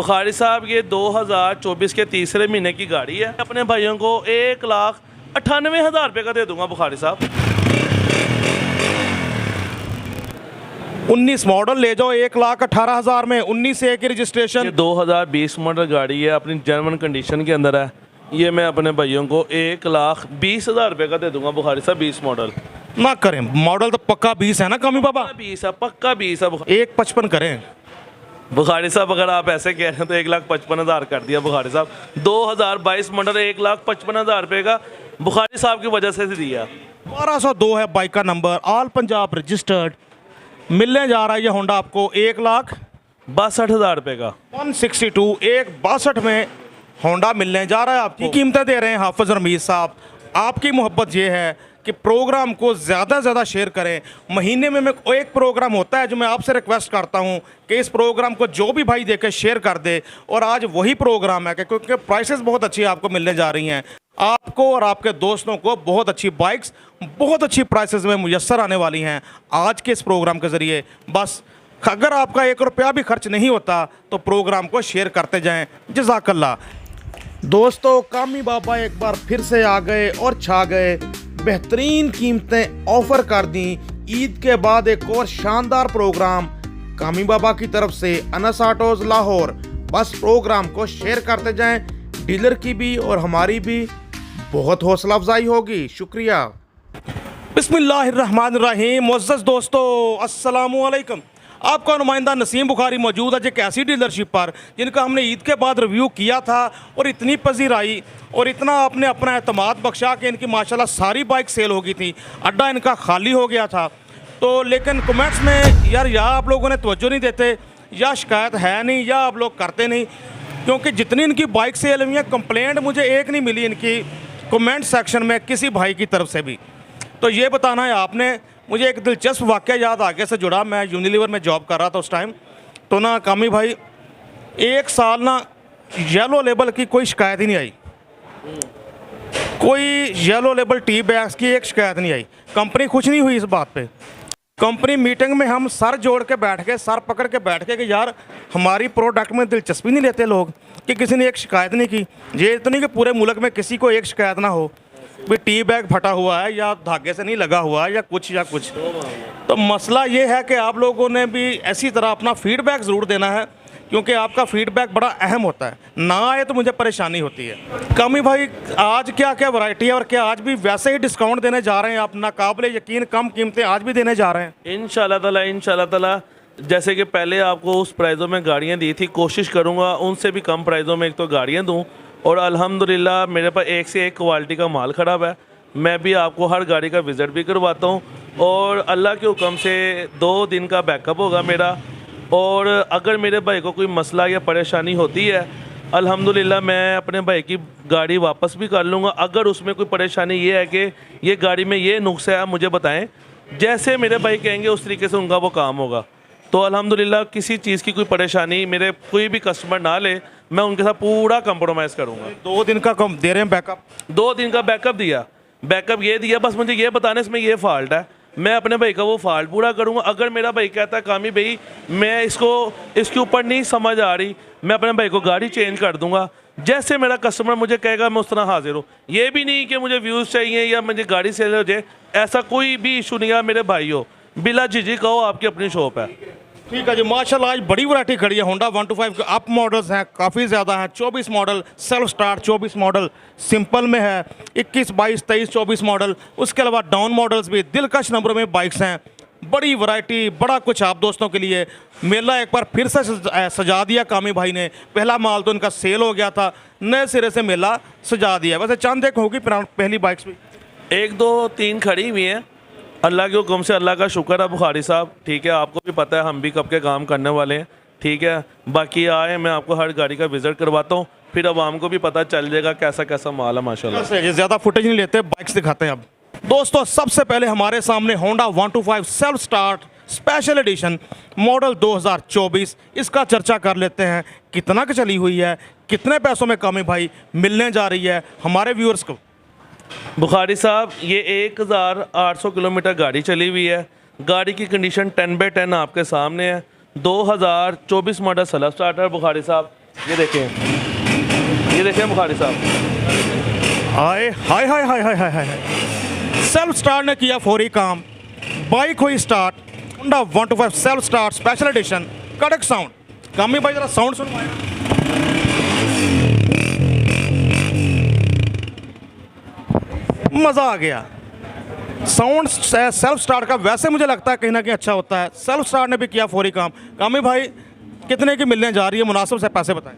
बुखारी साहब ये 2024 के तीसरे महीने की गाड़ी है। अपने भाइयों को 1,98,000 रुपये का दे दूंगा बुखारी साहब। 19 मॉडल ले जाओ 1,18,000 में, 19 से 1 की रजिस्ट्रेशन। ये 2020 मॉडल गाड़ी है, अपनी जर्मन कंडीशन के अंदर है। ये मैं अपने भाइयों को 1,20,000 रुपये का दे दूंगा बुखारी साहब। 20 मॉडल ना करें, मॉडल तो पक्का 20 है ना कामी बाबा? 20 है, पक्का 20 है। 1,55 करें बुखारी साहब, अगर आप ऐसे कह रहे हैं तो 1,55,000 कर दिया बुखारी साहब। 2022 मॉडल 1,55,000 रुपये का बुखारी साहब की वजह से दिया। 1202 है बाइक का नंबर, ऑल पंजाब रजिस्टर्ड। मिलने जा रहा है ये होंडा आपको 1,62,000 रुपये का। 162 1,62 में होंडा मिलने जा रहा है आपको। कीमतें दे रहे हैं हाफिज़ रमीज़ साहब। आपकी मोहब्बत ये है कि प्रोग्राम को ज़्यादा से ज़्यादा शेयर करें। महीने में मैं एक प्रोग्राम होता है जो मैं आपसे रिक्वेस्ट करता हूं कि इस प्रोग्राम को जो भी भाई देखे शेयर कर दे। और आज वही प्रोग्राम है कि क्योंकि प्राइसेस बहुत अच्छी आपको मिलने जा रही हैं। आपको और आपके दोस्तों को बहुत अच्छी बाइक्स बहुत अच्छी प्राइसेस में मुयस्सर आने वाली हैं आज के इस प्रोग्राम के ज़रिए। बस अगर आपका 1 रुपया भी खर्च नहीं होता तो प्रोग्राम को शेयर करते जाएँ। जज़ाकल्लाह। दोस्तों, कामी बाबा एक बार फिर से आ गए और छा गए। बेहतरीन कीमतें ऑफर कर दी। ईद के बाद एक और शानदार प्रोग्राम कामी बाबा की तरफ से अनस ऑटोज लाहौर। बस प्रोग्राम को शेयर करते जाएं। डीलर की भी और हमारी भी बहुत हौसला अफजाई होगी। शुक्रिया। बिस्मिल्लाहिर्रहमानिर्रहीम। मुअज़्ज़ज़ दोस्तों, अस्सलामु अलैकुम। आपका नुमाइंदा नसीम बुखारी मौजूद है एक ऐसी डीलरशिप पर जिनका हमने ईद के बाद रिव्यू किया था और इतनी पजीराई और इतना आपने अपना एतमाद बख्शा कि इनकी माशाल्लाह सारी बाइक सेल हो गई थी। अड्डा इनका खाली हो गया था। तो लेकिन कमेंट्स में यार या आप लोगों ने तवज्जो नहीं देते, या शिकायत है नहीं, या आप लोग करते नहीं। क्योंकि जितनी इनकी बाइक सेल हुई है, कंप्लेंट मुझे एक नहीं मिली इनकी कमेंट सेक्शन में किसी भाई की तरफ से भी। तो ये बताना है आपने। मुझे एक दिलचस्प वाक़या याद आगे से जुड़ा। मैं यूनिलीवर में जॉब कर रहा था उस टाइम। तो ना कामी भाई 1 साल ना येलो लेबल की कोई शिकायत ही नहीं आई। कोई येलो लेबल टी बैग्स की एक शिकायत नहीं आई। कंपनी खुश नहीं हुई इस बात पे। कंपनी मीटिंग में हम सर जोड़ के बैठ गए, सर पकड़ के बैठ गए कि यार हमारी प्रोडक्ट में दिलचस्पी नहीं लेते लोग कि किसी ने एक शिकायत नहीं की। ये तो नहीं कि पूरे मुल्क में किसी को एक शिकायत ना हो भी टी बैग फटा हुआ है या धागे से नहीं लगा हुआ है या कुछ। तो मसला ये है कि आप लोगों ने भी ऐसी तरह अपना फीडबैक ज़रूर देना है क्योंकि आपका फीडबैक बड़ा अहम होता है। ना आए तो मुझे परेशानी होती है। कामी भाई, आज क्या क्या वैरायटी है और क्या आज भी वैसे ही डिस्काउंट देने जा रहे हैं आप? नाकाबिले यकीन कम कीमतें आज भी देने जा रहे हैं इंशाल्लाह ताला। जैसे कि पहले आपको उस प्राइज़ों में गाड़ियाँ दी थी, कोशिश करूँगा उनसे भी कम प्राइज़ों में एक तो गाड़ियाँ दूँ। और अल्हम्दुलिल्लाह मेरे पास एक से एक क्वालिटी का माल खराब है। मैं भी आपको हर गाड़ी का विज़िट भी करवाता हूँ और अल्लाह के हुक्म से 2 दिन का बैकअप होगा मेरा। और अगर मेरे भाई को कोई मसला या परेशानी होती है, अल्हम्दुलिल्लाह मैं अपने भाई की गाड़ी वापस भी कर लूँगा। अगर उसमें कोई परेशानी ये है कि ये गाड़ी में ये नुक्स है, आप मुझे बताएं। जैसे मेरे भाई कहेंगे उस तरीके से उनका वो काम होगा। तो अल्हम्दुलिल्लाह किसी चीज़ की कोई परेशानी मेरे कोई भी कस्टमर ना ले, मैं उनके साथ पूरा कंप्रोमाइज़ करूँगा। 2 दिन का कम दे रहे हैं बैकअप? 2 दिन का बैकअप दिया। बैकअप ये दिया, बस मुझे ये बताने इसमें ये फ़ाल्ट है, मैं अपने भाई का वो फ़ाल्ट पूरा करूँगा। अगर मेरा भाई कहता है कामी भाई मैं इसके ऊपर नहीं समझ आ रही, मैं अपने भाई को गाड़ी चेंज कर दूँगा। जैसे मेरा कस्टमर मुझे कहेगा मैं उस तरह हाजिर हूँ। ये भी नहीं कि मुझे व्यूज़ चाहिए या मुझे गाड़ी सेल हो जाए, ऐसा कोई भी इशू नहीं है। मेरे भाई हो बिला झिझक कहो आपकी अपनी शॉप है। ठीक है जी, माशाल्लाह आज बड़ी वैरायटी खड़ी है। होंडा 125 के अप मॉडल्स हैं, काफ़ी ज़्यादा हैं। 24 model self start, 24 model simple में है, 21, 22, 23, 24 मॉडल। उसके अलावा डाउन मॉडल्स भी दिलकश नंबरों में बाइक्स हैं। बड़ी वैरायटी, बड़ा कुछ आप दोस्तों के लिए। मेला एक बार फिर से सजा दिया कामी भाई ने। पहला माल तो इनका सेल हो गया था, नए सिरे से मेला सजा दिया। वैसे चंद एक होगी पहली बाइक्स भी 1, 2, 3 खड़ी हुई हैं अल्लाह के हुक्म से। अल्लाह का शुक्र है बुखारी साहब, ठीक है। आपको भी पता है हम भी कब के काम करने वाले हैं, ठीक है। बाकी आए मैं आपको हर गाड़ी का विज़िट करवाता हूँ, फिर आवाम को भी पता चल जाएगा कैसा कैसा माल है माशाल्लाह। ज़्यादा फुटेज नहीं लेते, बाइक्स दिखाते हैं अब। दोस्तों, सबसे पहले हमारे सामने Honda 125 self start special edition model 2024। इसका चर्चा कर लेते हैं, कितना की चली हुई है, कितने पैसों में कामी भाई मिलने जा रही है हमारे व्यूअर्स को। बुखारी साहब ये 1800 किलोमीटर गाड़ी चली हुई है। गाड़ी की कंडीशन 10/10 आपके सामने है। 2024 मॉडल सेल्फ स्टार्टर बुखारी साहब। ये देखें बुखारी साहब। आए हाय हाय हाय हाय हाय हाय। सेल्फ स्टार्ट ने किया फौरी काम, बाइक हुई start. Honda 125 self start special edition, कड़क साउंड। कामी भाई जरा साउंड सुनवाएं। मज़ा आ गया। साउंड सेल्फ स्टार्ट का वैसे मुझे लगता है कहीं ना कहीं अच्छा होता है। सेल्फ स्टार्ट ने भी किया फौरी काम। कामी भाई कितने की मिलने जा रही है, मुनासिब से पैसे बताएं।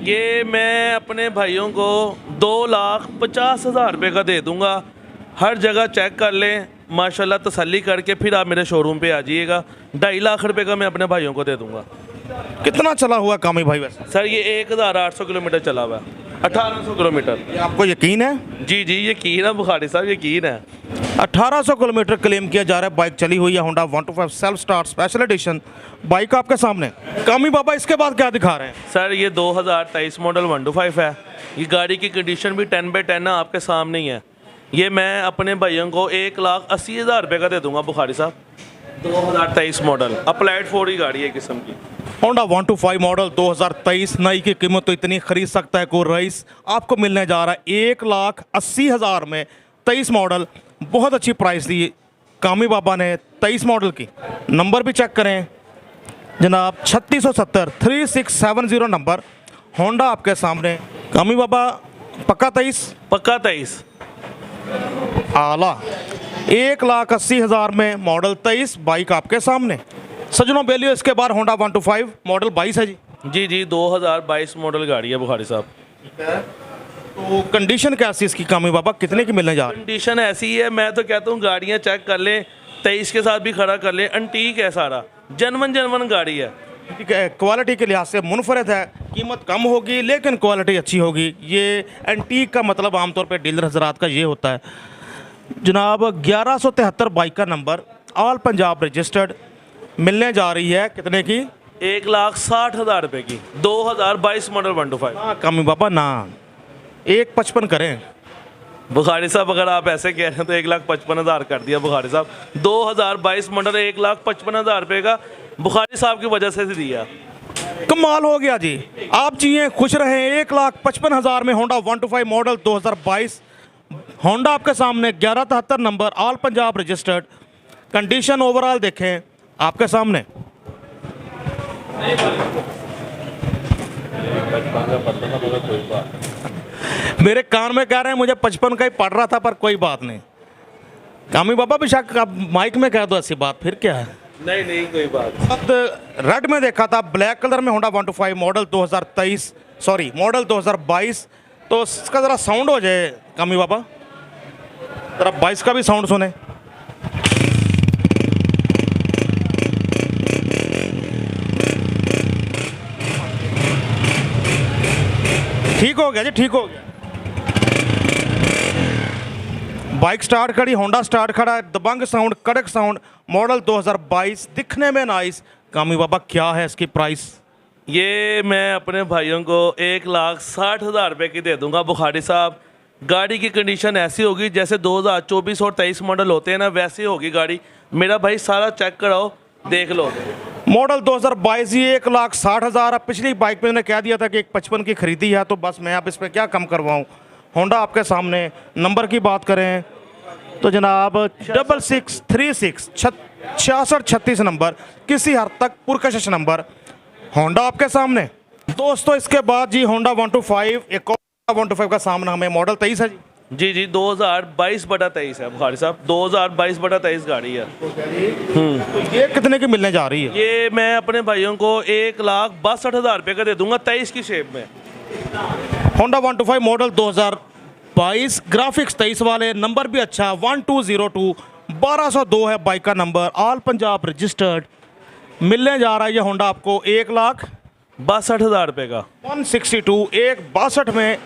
ये मैं अपने भाइयों को 2,50,000 रुपये का दे दूंगा। हर जगह चेक कर लें, माशाल्लाह तसल्ली करके फिर आप मेरे शोरूम पे आ जाइएगा। 2.5 लाख रुपए का मैं अपने भाइयों को दे दूंगा। कितना चला हुआ कामी भाई वैसे? सर ये 1,800 किलोमीटर चला हुआ है, 1,800 किलोमीटर। ये आपको यकीन है? जी यकीन है बुखारी साहब, यकीन है। 1800 किलोमीटर क्लेम किया जा रहा है। बाइक चली हुई है Honda 125 self start special edition. Bike आपके सामने। कामी बाबा इसके बाद क्या दिखा रहे हैं? सर ये 2023 मॉडल 125 है। ये गाड़ी की कंडीशन भी 10/10 है, आपके सामने ही है। ये मैं अपने भाइयों को 1,80,000 रुपये का दे दूंगा बुखारी साहब। 2023 मॉडल अप्लाइड 4 की गाड़ी है किस्म की। होंडा 125 मॉडल 2023 नई की कीमत तो इतनी खरीद सकता है कोई रईस। आपको मिलने जा रहा है 1,80,000 में 23 मॉडल। बहुत अच्छी प्राइस दी कामी बाबा ने 23 मॉडल की। नंबर भी चेक करें जनाब, 3670 3670 नंबर। होंडा आपके सामने। कामी बाबा पक्का 23? पक्का 23। आला 1,80,000 में मॉडल 23 बाइक आपके सामने। सजनों बेलियो इसके बाद होंडा 125 मॉडल 22 है जी। जी 2022 मॉडल गाड़ी है बुखारी साहब। तो कंडीशन कैसी इसकी कामी बाबा, कितने की मिलने जा रही? कंडीशन ऐसी है, मैं तो कहता हूँ गाड़ियाँ चेक कर लें, 23 के साथ भी खड़ा कर लें। एंटीक है सारा, जनवन गाड़ी है। ठीक है, क्वालिटी के लिहाज से मुनफरद है। कीमत कम होगी लेकिन क्वालिटी अच्छी होगी। ये एंटीक का मतलब आमतौर पे डीलर हजरात का ये होता है जनाब। 1173 बाइक का नंबर, ऑल पंजाब रजिस्टर्ड। मिलने जा रही है कितने की? 1,60,000 रुपये की। 2022 मॉडल 125। हाँ कामी बाबा ना, 1,55 करें। बुखारी साहब अगर आप ऐसे कह रहे हैं तो 1,55,000 कर दिया बुखारी साहब। 2022 मॉडल 1,55,000 रुपये का बुखारी साहब की वजह से दिया। कमाल हो गया जी। आप जिए खुश रहें। 1,55,000 में होंडा 125 मॉडल 2022। होंडा आपके सामने, 1173 number, all Punjab registered. Condition overall देखें आपके सामने। मेरे कान में कह रहे हैं मुझे 55 का ही पड़ रहा था, पर कोई बात नहीं। कामी बाबा बेशक आप माइक में कह दो ऐसी बात, फिर क्या है? नहीं कोई बात। रेड में देखा था, ब्लैक कलर में होंडा 125 मॉडल 2023 सॉरी मॉडल 2022। तो इसका ज़रा साउंड हो जाए कामी बाबा, ज़रा 22 का भी साउंड सुने। ठीक हो गया जी, ठीक हो गया। बाइक स्टार्ट खड़ी, होंडा स्टार्ट खड़ा है। दबंग साउंड, कड़क साउंड, मॉडल 2022, दिखने में नाइस। कामी बाबा क्या है इसकी प्राइस? ये मैं अपने भाइयों को 1,60,000 रुपये की दे दूंगा बुखारी साहब। गाड़ी की कंडीशन ऐसी होगी जैसे 2024 और 23 मॉडल होते हैं ना, वैसी होगी गाड़ी। मेरा भाई सारा चेक कराओ, देख लो। मॉडल 2022 ही 1,60,000। अब पिछली बाइक में मैंने कह दिया था कि 1,55 की खरीदी है, तो बस मैं अब इस पर क्या कम करवाऊँ। होंडा आपके सामने। नंबर की बात करें तो जनाब 6636 6636 नंबर, किसी हद तक पुरकशिश नंबर। होंडा आपके सामने। दोस्तों इसके बाद जी होंडा 125, एक और 125 का सामना हमें मॉडल 23 है जी। जी 2022/23 है बुखारी साहब। 2022/23 गाड़ी है। तो ये कितने की मिलने जा रही है? ये मैं अपने भाइयों को 1,62,000 रुपये का दे दूंगा 23 की शेप में। होंडा 125 मॉडल 2022, ग्राफिक्स 23 वाले, नंबर भी अच्छा 1202 1202 है बाइक का नंबर, ऑल पंजाब रजिस्टर्ड। मिलने जा रहा है ये होंडा आपको 1,62,000 रुपये का। 162 1,62 में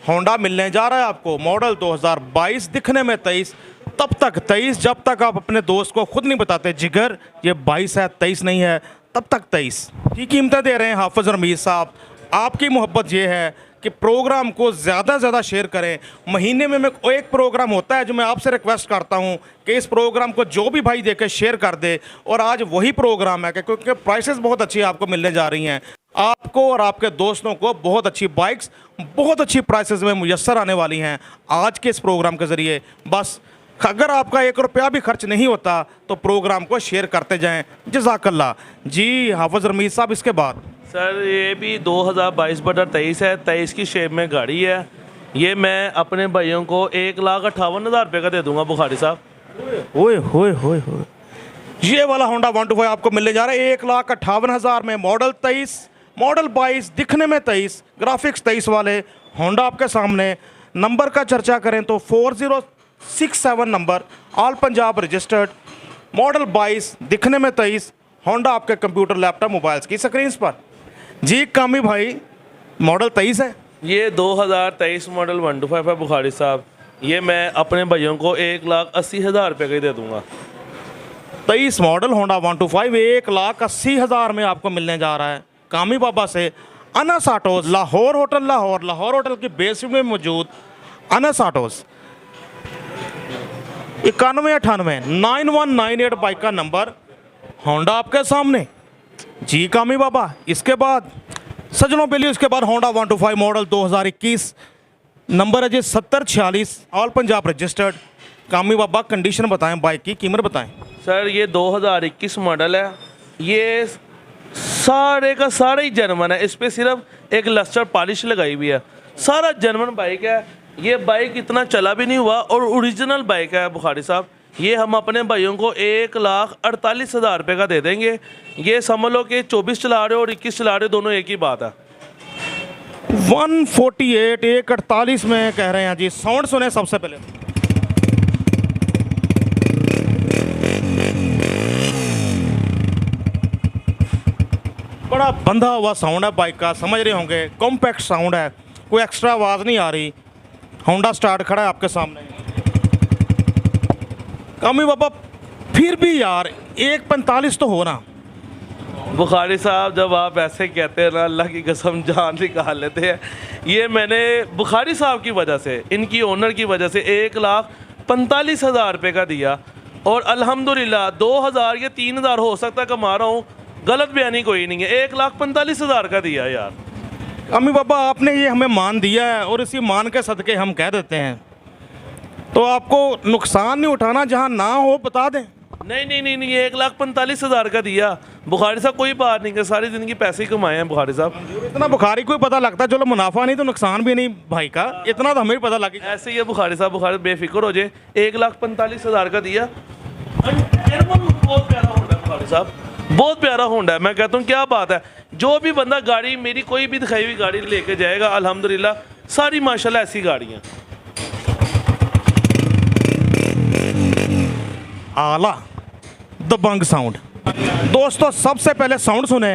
होंडा मिलने जा रहा है आपको। मॉडल 2022, दिखने में 23, तब तक 23 जब तक आप अपने दोस्त को खुद नहीं बताते जिगर ये 22 है 23 नहीं है, तब तक 23 की कीमतें दे रहे हैं हाफिज़ रमीज़ साहब। आपकी मोहब्बत ये है कि प्रोग्राम को ज़्यादा से ज़्यादा शेयर करें। महीने में एक प्रोग्राम होता है जो मैं आपसे रिक्वेस्ट करता हूं कि इस प्रोग्राम को जो भी भाई देखे शेयर कर दे। और आज वही प्रोग्राम है कि क्योंकि प्राइसेस बहुत अच्छी आपको मिलने जा रही हैं। आपको और आपके दोस्तों को बहुत अच्छी बाइक्स बहुत अच्छी प्राइसेस में मुयस्सर आने वाली हैं आज के इस प्रोग्राम के ज़रिए। बस अगर आपका 1 रुपया भी खर्च नहीं होता तो प्रोग्राम को शेयर करते जाएं। जज़ाकल्लाह जी। हाफिज़ रमीज़ साहब, इसके बाद सर ये भी 2022/23 है, 23 की शेप में गाड़ी है। ये मैं अपने भाइयों को 1,58,000 रुपये का दे दूंगा बुखारी साहब। ओए होए होए होए, ये वाला होंडा 125 आपको मिलने जा रहा है 1,58,000 में। मॉडल 23, मॉडल 22, दिखने में 23, ग्राफिक्स 23 वाले होंडा आपके सामने। नंबर का चर्चा करें तो 4067 number, all Punjab registered, model 22, दिखने में 23, होंडा आपके कंप्यूटर लैपटॉप मोबाइल्स की स्क्रीन पर। जी कामी भाई, मॉडल 23 है, ये 2023 मॉडल 125 है बुखारी साहब। ये मैं अपने भाइयों को 1,80,000 रुपये का ही दे दूंगा। 23 मॉडल होंडा 125 1,80,000 में आपको मिलने जा रहा है कामी बाबा से। Anas autos, Lahore hotel, Lahore hotel की बेसमेंट में मौजूद अनस ऑटोज। 9198 9198 बाइक का नंबर, होंडा आपके सामने। जी कामी बाबा, इसके बाद सजनों के लिए इसके बाद होंडा 125 मॉडल 2021, नंबर है जी 7046, ऑल पंजाब रजिस्टर्ड। कामी बाबा कंडीशन बताएं, बाइक की कीमत बताएं। सर ये 2021 मॉडल है। ये सारे का सारा ही जर्मन है, इस पर सिर्फ एक लस्टर पॉलिश लगाई हुई है। सारा जर्मन बाइक है। ये बाइक इतना चला भी नहीं हुआ और ओरिजिनल बाइक है बुखारी साहब। ये हम अपने भाइयों को 1,48,000 रुपये का दे देंगे। ये समझ लो कि 24 चला रहे हो और 21 चला रहे हो, दोनों एक ही बात है। 148 148 में कह रहे हैं जी। साउंड सुने सबसे पहले। बड़ा बंधा हुआ साउंड है बाइक का, समझ रहे होंगे। कॉम्पैक्ट साउंड है, कोई एक्स्ट्रा आवाज़ नहीं आ रही। होंडा स्टार्ट खड़ा है आपके सामने। कामी बाबा फिर भी यार 1,45 तो हो ना। बुखारी साहब जब आप ऐसे कहते हैं ना, अल्लाह की कसम जान निकाल लेते हैं। ये मैंने बुखारी साहब की वजह से, इनकी ओनर की वजह से 1,45,000 रुपये का दिया और अल्हम्दुलिल्लाह 2,000 या 3,000 हो सकता है कमा रहा हूँ। गलत बयानी कोई नहीं है, 1,45,000 का दिया यार। अम्मी बाबा आपने ये हमें मान दिया है और इसी मान के सदके हम कह देते हैं, तो आपको नुकसान नहीं उठाना, जहाँ ना हो बता दें। नहीं, 1,45,000 का दिया बुखारी साहब। कोई बात नहीं कि सारी ज़िंदगी पैसे ही कमाए हैं बुखारी साहब। इतना बुखारी को ही पता लगता है, चलो मुनाफा नहीं तो नुकसान भी नहीं भाई का, इतना तो हमें भी पता लगे। ऐसे ही है बुखारी साहब, बुखारी बेफिक्र हो जाए। 1,45,000 का दिया। बहुत प्यारा होंडा है बुखारी साहब, बहुत प्यारा होंडा है। मैं कहता हूँ क्या बात है। जो भी बंदा गाड़ी मेरी कोई भी दिखाई हुई गाड़ी लेके जाएगा, अल्हम्दुलिल्लाह सारी माशाल्लाह ऐसी गाड़ियाँ। आला दबंग साउंड। दोस्तों सबसे पहले साउंड सुने।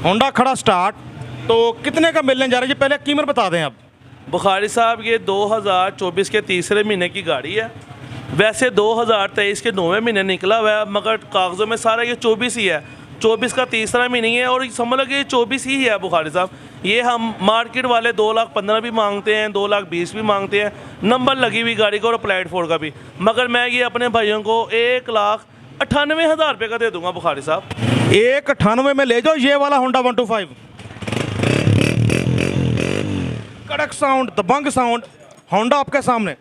होंडा खड़ा स्टार्ट, तो कितने का मिलने जा रहा है जी? पहले कीमत बता दें आप। बुखारी साहब ये 2024 के तीसरे महीने की गाड़ी है। वैसे 2023 के 9वें महीने निकला हुआ है, मगर कागज़ों में सारा ये 24 ही है। 24 का तीसरा महीना है और समझ लो कि ये 24 ही है बुखारी साहब। ये हम मार्केट वाले 2,15,000 भी मांगते हैं, 2,20,000 भी मांगते हैं, नंबर लगी हुई गाड़ी का और अप्लाइड फोर का भी। मगर मैं ये अपने भाइयों को 1,98,000 रुपये का दे दूंगा बुखारी साहब। 1,98 में ले जाओ ये वाला होंडा 125। कड़क साउंड, दबंग साउंड, होंडा आपके सामने।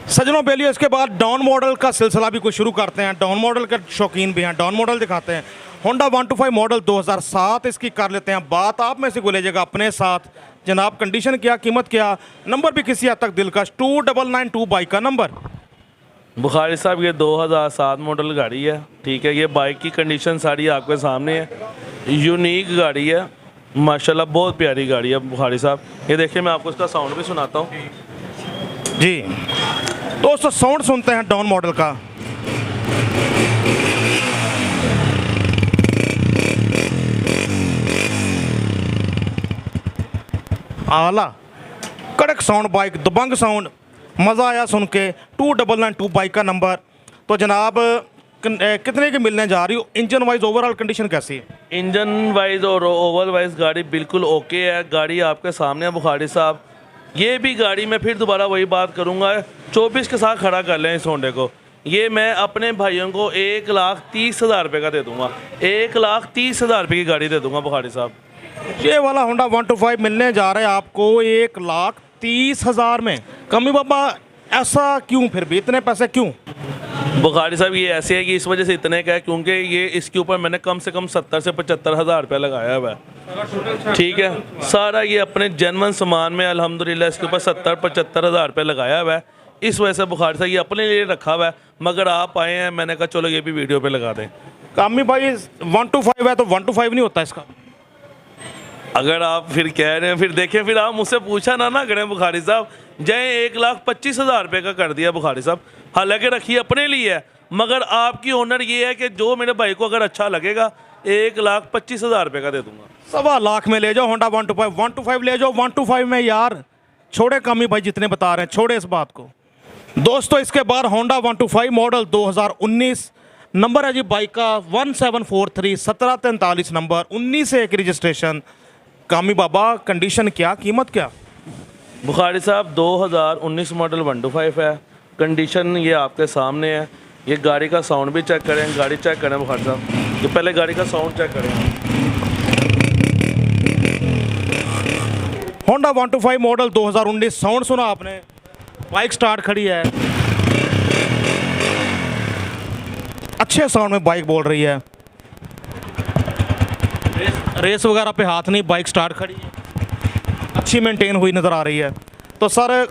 सजनों बेलियो, इसके बाद डाउन मॉडल का सिलसिला भी कुछ शुरू करते हैं। डाउन मॉडल के शौकीन भी हैं, डाउन मॉडल दिखाते हैं। होंडा 125 मॉडल 2007 इसकी कर लेते हैं बात। आप में से कोई ले जाएगा अपने साथ जनाब। कंडीशन क्या, कीमत क्या, नंबर भी किसी हद तक दिलकश। 2992 बाइक का नंबर। बुखारी साहब ये 2007 मॉडल गाड़ी है, ठीक है। ये बाइक की कंडीशन सारी आपके सामने है। यूनिक गाड़ी है माशाल्लाह, बहुत प्यारी गाड़ी है बुखारी साहब। ये देखिए मैं आपको इसका साउंड भी सुनाता हूँ जी। दोस्तों साउंड सुनते हैं डाउन मॉडल का। आला कड़क साउंड बाइक, दबंग साउंड, मज़ा आया सुन के। 2992 बाइक का नंबर। तो जनाब कितने की मिलने जा रही हो? इंजन वाइज ओवरऑल कंडीशन कैसी है? इंजन वाइज और ओवल वाइज गाड़ी बिल्कुल ओके है। गाड़ी आपके सामने है बुखारी साहब। ये भी गाड़ी मैं फिर दोबारा वही बात करूँगा, 24 के साथ खड़ा कर लें इस होंडे को। ये मैं अपने भाइयों को 1,30,000 रुपये का दे दूंगा। 1,30,000 रुपये की गाड़ी दे दूंगा बुखारी साहब। ये वाला होंडा 125 मिलने जा रहा है आपको 1,30,000 में। कमी बाबा ऐसा क्यों, फिर भी इतने पैसे क्यों? बुखारी साहब ये ऐसे है कि इस वजह से इतने का है क्योंकि ये इसके ऊपर मैंने कम से कम 70 से 75,000 रुपये लगाया हुआ है। ठीक है, सारा ये अपने जेन्युइन सामान में अल्हम्दुलिल्लाह इसके ऊपर 70-75,000 रुपये लगाया हुआ है। इस वजह से बुखारी साहब ये अपने लिए रखा हुआ है, मगर आप आए हैं मैंने कहा चलो ये भी वीडियो पे लगा दें। कामी भाई 125 है तो 125 नहीं होता इसका? अगर आप फिर कह रहे हैं, फिर देखें, फिर आप मुझसे पूछा ना करें बुखारी साहब। जय 1,25,000 रुपये का कर दिया बुखारी साहब, हालांकि रखिए अपने लिए है, मगर आपकी ऑनर ये है कि जो मेरे भाई को अगर अच्छा लगेगा 1,25,000 रुपये का दे दूंगा। 1.25 लाख में ले जाओ होंडा 125 ले जाओ 125 में यार। छोड़े कामी भाई जितने बता रहे हैं, छोड़े इस बात को। दोस्तों इसके बाद होंडा 125 मॉडल 2019, नंबर है जी बाइक का 1743 1743 नंबर, 19 से 1 रजिस्ट्रेशन। कामी बाबा कंडीशन क्या, कीमत क्या? बुखारी साहब 2019 मॉडल 125 है, कंडीशन ये आपके सामने है। ये गाड़ी का साउंड भी चेक करें, गाड़ी चेक करें बुखारी साहब, ये पहले गाड़ी का साउंड चेक करें। होंडा 125 मॉडल 2019, साउंड सुना आपने, बाइक स्टार्ट खड़ी है, अच्छे साउंड में बाइक बोल रही है, रेस वगैरह पे हाथ नहीं, बाइक स्टार्ट खड़ी है, अच्छी मेंटेन हुई नज़र आ रही है। तो सर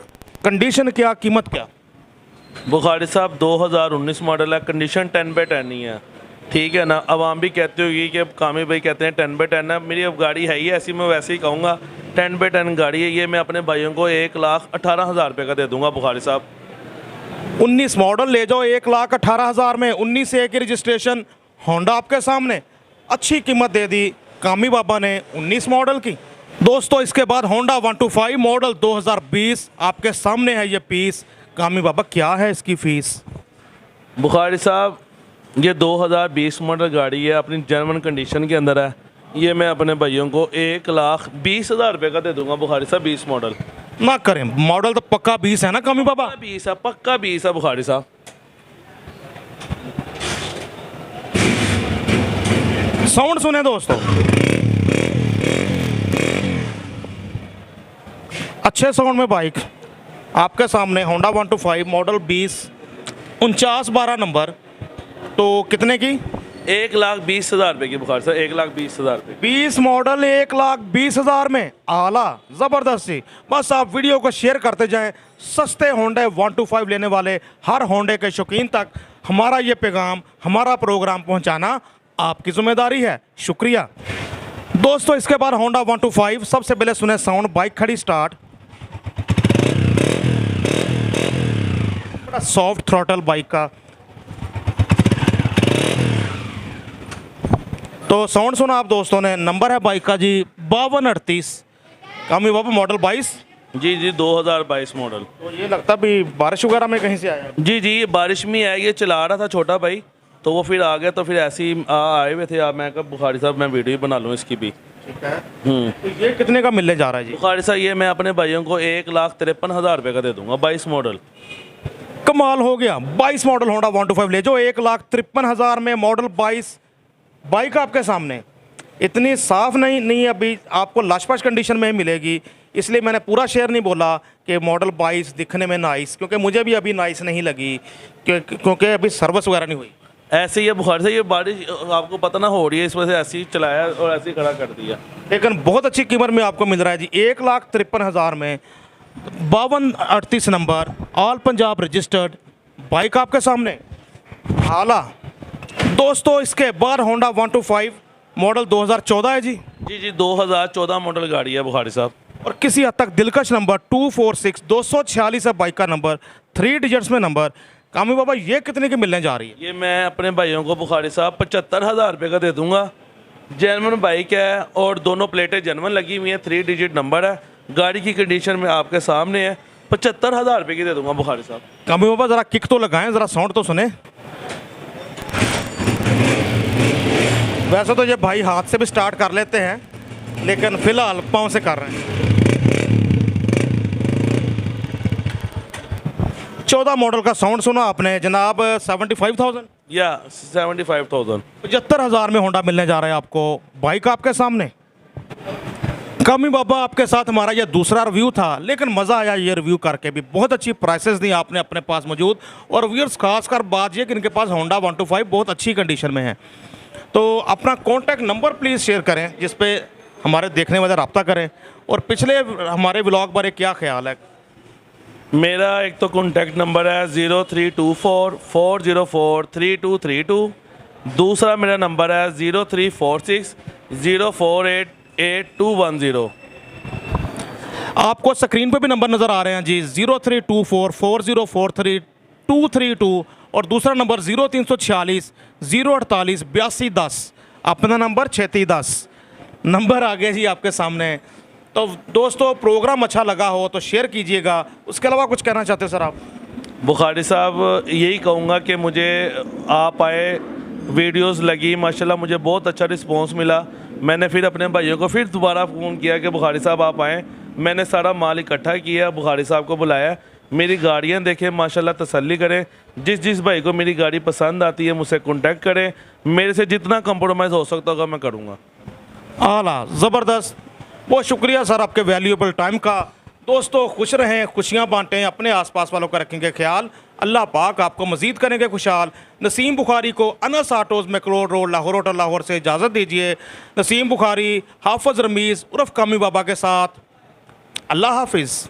कंडीशन क्या, कीमत क्या? बुखारी साहब 2019 मॉडल है, कंडीशन 10/10 ही है। ठीक है ना, आवाम भी कहती होगी कि कामी भाई कहते हैं 10/10 है, मेरी अब गाड़ी है ही ऐसी, मैं वैसे ही कहूँगा 10/10 गाड़ी है। ये मैं अपने भाइयों को 1,18,000 रुपये का दे दूंगा बुखारी साहब। 19 मॉडल ले जाओ 1,18,000 में, 19 से 1 रजिस्ट्रेशन, होंडा आपके सामने, अच्छी कीमत दे दी कामी बाबा ने 19 मॉडल की। दोस्तों इसके बाद होंडा 125 मॉडल 2020 आपके सामने है ये पीस। कामी बाबा क्या है इसकी फ़ीस? बुखारी साहब ये 2020 मॉडल गाड़ी है, अपनी जेन्युइन कंडीशन के अंदर है। ये मैं अपने भाइयों को 1,20,000 रुपये का दे दूंगा बुखारी साहब। 20 मॉडल ना करें, मॉडल तो पक्का 20 है ना कामी बाबा? 20 है, पक्का 20 है बुखारी साहब। साउंड सुने दोस्तों, अच्छे साउंड में बाइक आपके सामने होंडा 125 मॉडल 20 49/12 नंबर। तो कितने की? 1,20,000 रुपये की बुखारी साहब, 1,20,000 रुपये। 20 मॉडल 1,20,000 में, आला ज़बरदस्ती। बस आप वीडियो को शेयर करते जाएं, सस्ते होंडे 125 लेने वाले हर होंडे के शौकीन तक हमारा ये पैगाम, हमारा प्रोग्राम पहुंचाना आपकी जिम्मेदारी है। शुक्रिया दोस्तों। इसके बाद होंडा 125, सबसे पहले सुने साउंड, बाइक खड़ी स्टार्ट, बड़ा सॉफ्ट थ्रॉटल बाइक का। तो साउंड सुना आप दोस्तों ने, नंबर है बाइक का जी 5238, कामी बाबा मॉडल 22। जी 2022 मॉडल। तो ये लगता भी बारिश वगैरह में कहीं से आया? जी ये बारिश में है, ये चला रहा था छोटा भाई, तो वो फिर आ गया, तो फिर ऐसे ही आए हुए थे। आप मैं कहा बुखारी साहब मैं वीडियो बना लूँ इसकी भी। ठीक है। तो ये कितने का मिलने जा रहा है जी? बुखारी साहब ये मैं अपने भाइयों को 1,53,000 रुपये का दे दूंगा। 22 मॉडल। कमाल हो गया, 22 मॉडल होंडा 125 ले जाओ 1,53,000 में, मॉडल 22 बाइक आपके सामने। इतनी साफ नहीं अभी आपको लाशपाश कंडीशन में ही मिलेगी, इसलिए मैंने पूरा शेयर नहीं बोला कि मॉडल 22 दिखने में नाइस, क्योंकि मुझे भी अभी नाइस नहीं लगी, क्योंकि अभी सर्विस वगैरह नहीं हुई। ऐसे ही है बुखारी साहब, ये बारिश आपको पता ना हो रही है, इस वजह से ऐसे ही चलाया और ऐसे ही खड़ा कर दिया। लेकिन बहुत अच्छी कीमत में आपको मिल रहा है जी 1,53,000 में, 5238 number, all Punjab registered, bike आपके सामने, आला। दोस्तों इसके बाद होंडा 125 मॉडल 2014 है जी। जी 2014 मॉडल गाड़ी है बुखारी साहब, और किसी हद तक दिलकश नंबर 246 246 है बाइक का नंबर, 3 डिजिट्स में नंबर। कामी बाबा ये कितने की मिलने जा रही है? ये मैं अपने भाइयों को बुखारी साहब 75,000 रुपये का दे दूंगा। जेन्युइन बाइक है और दोनों प्लेटें जेन्युइन लगी हुई हैं, 3 डिजिट नंबर है, गाड़ी की कंडीशन में आपके सामने है, 75,000 रुपये की दे दूंगा बुखारी साहब। कामी बाबा ज़रा किक तो लगाएं, ज़रा साउंड तो सुने। वैसे तो ये भाई हाथ से भी स्टार्ट कर लेते हैं, लेकिन फिलहाल पाँव से कर रहे हैं। 14 मॉडल का साउंड सुना आपने जनाब, 75,000, या 75,000। 75,000 में होंडा मिलने जा रहा है आपको। बाइक आपके सामने। कामी बाबा आपके साथ हमारा यह दूसरा रिव्यू था, लेकिन मज़ा आया ये रिव्यू करके भी। बहुत अच्छी प्राइसेस दी आपने अपने पास मौजूद, और व्यूअर्स खासकर बात ये कि इनके पास होंडा 125 बहुत अच्छी कंडीशन में है। तो अपना कॉन्टैक्ट नंबर प्लीज़ शेयर करें जिस पे हमारे देखने वाले रब्ता करें, और पिछले हमारे व्लॉग बारे क्या ख्याल है। मेरा एक तो कॉन्टैक्ट नंबर है 0324-404-3232। दूसरा मेरा नंबर है 0346-048-8210। आपको स्क्रीन पे भी नंबर नज़र आ रहे हैं जी, 0324-4043-232, और दूसरा नंबर 0346-048-8210। अपना नंबर 3610 नंबर आ गया जी आपके सामने। तो दोस्तों, प्रोग्राम अच्छा लगा हो तो शेयर कीजिएगा। उसके अलावा कुछ कहना चाहते हैं सर आप? बुखारी साहब, यही कहूँगा कि मुझे आप आए, वीडियोस लगी माशाल्लाह, मुझे बहुत अच्छा रिस्पांस मिला। मैंने फिर अपने भाइयों को फिर दोबारा फ़ोन किया कि बुखारी साहब आप आएँ। मैंने सारा माल इकट्ठा किया, बुखारी साहब को बुलाया, मेरी गाड़ियाँ देखें माशाल्लाह, तसल्ली करें। जिस भाई को मेरी गाड़ी पसंद आती है मुझसे कॉन्टैक्ट करें, मेरे से जितना कंप्रोमाइज़ हो सकता होगा मैं करूँगा। आला, ज़बरदस्त। बहुत शुक्रिया सर आपके वैल्यूएबल टाइम का। दोस्तों, खुश रहें, खुशियाँ बांटें, अपने आसपास वालों का रखेंगे ख्याल। अल्लाह पाक आपको मज़ीद करेंगे खुशहाल। नसीम बुखारी को अनस आटोज़ McLeod road Lahore hotel Lahore से इजाज़त दीजिए। नसीम बुखारी, हाफिज़ रमीज़ उर्फ़ कामी बाबा के साथ, अल्लाह हाफिज़।